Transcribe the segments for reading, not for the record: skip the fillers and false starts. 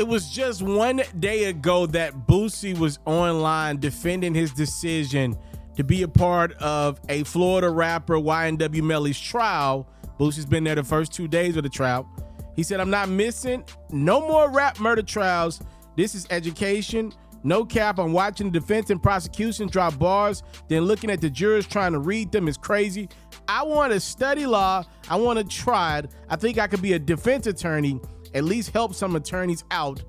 It was just 1 day ago that Boosie was online defending his decision to be a part of a Florida rapper YNW Melly's trial. Boosie's been there the first 2 days of the trial. He said, "I'm not missing no more rap murder trials. This is education. No cap, I'm watching the defense and prosecution drop bars, then looking at the jurors trying to read them is crazy. I want to study law. I want to try it. I think I could be a defense attorney, at least help some attorneys out.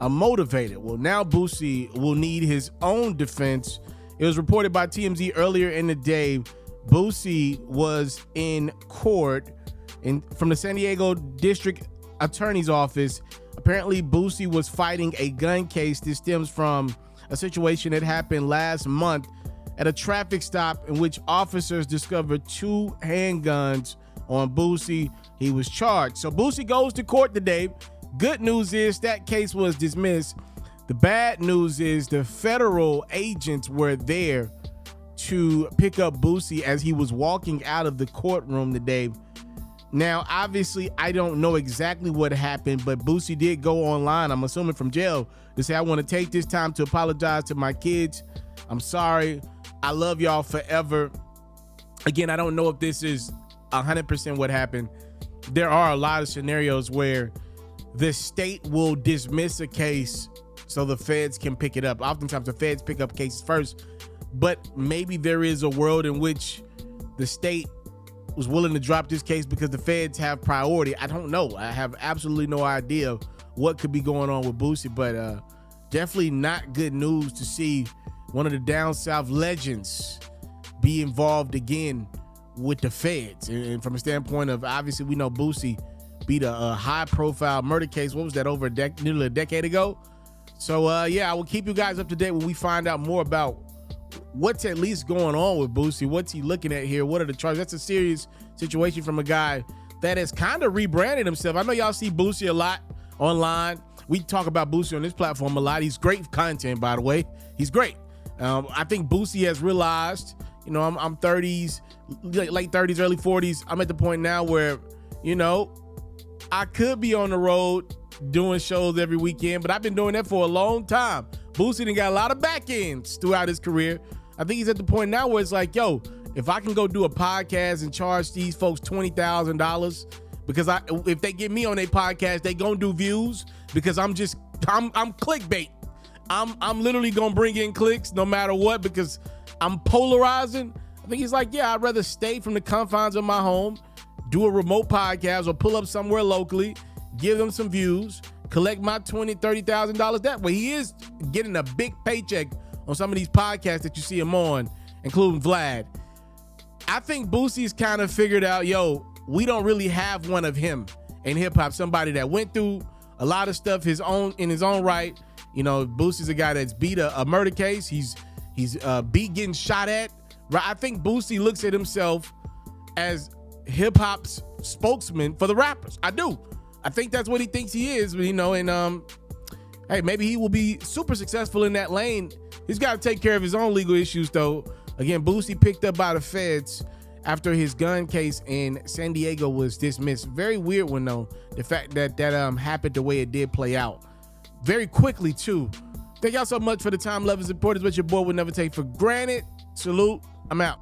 I'm motivated." Well, now Boosie will need his own defense. It was reported by TMZ earlier in the day. Boosie was in court from the San Diego District Attorney's Office. Apparently, Boosie was fighting a gun case. This stems from a situation that happened last month at a traffic stop in which officers discovered 2 handguns on Boosie. He was charged. So Boosie goes to court today. Good news is that case was dismissed. The bad news is the federal agents were there to pick up Boosie as he was walking out of the courtroom today. Now, obviously, I don't know exactly what happened, but Boosie did go online, I'm assuming from jail, to say, "I want to take this time to apologize to my kids. I'm sorry. I love y'all forever." Again, I don't know if this is 100% what happened. There are a lot of scenarios where the state will dismiss a case so the feds can pick it up. Oftentimes, the feds pick up cases first, but maybe there is a world in which the state was willing to drop this case because the feds have priority. I don't know. I have absolutely no idea what could be going on with Boosie, but definitely not good news to see one of the down south legends be involved again with the feds. And from a standpoint of, obviously, we know Boosie beat a high profile murder case. What was that, over nearly a decade ago? So yeah, I will keep you guys up to date when we find out more about what's at least going on with Boosie. What's he looking at here? What are the charges? That's a serious situation from a guy that has kind of rebranded himself. I know y'all see Boosie a lot online. We talk about Boosie on this platform a lot. He's great content, by the way. He's great. I think Boosie has realized, you know, I'm 30s, late 30s, early 40s. I'm at the point now where, you know, I could be on the road doing shows every weekend, but I've been doing that for a long time. Boosie done got a lot of back ends throughout his career. I think he's at the point now where it's like, yo, if I can go do a podcast and charge these folks $20,000, because if they get me on their podcast, they gonna do views, because I'm clickbait. I'm literally gonna bring in clicks no matter what, because I'm polarizing. I think he's like, yeah, I'd rather stay from the confines of my home, do a remote podcast, or pull up somewhere locally, give them some views, collect my $20,000, $30,000 that way. He is getting a big paycheck on some of these podcasts that you see him on, including Vlad. I think Boosie's kind of figured out, yo, we don't really have one of him in hip hop. Somebody that went through a lot of stuff in his own right. You know, Boosie's a guy that's beat a murder case. He's beat getting shot at. Right? I think Boosie looks at himself as hip hop's spokesman for the rappers. I do. I think that's what he thinks he is, you know, and hey, maybe he will be super successful in that lane. He's got to take care of his own legal issues, though. Again, Boosie picked up by the feds after his gun case in San Diego was dismissed. Very weird one, though, the fact that happened the way it did play out. Very quickly, too. Thank y'all so much for the time. Love is important. It's what your boy would never take for granted. Salute. I'm out.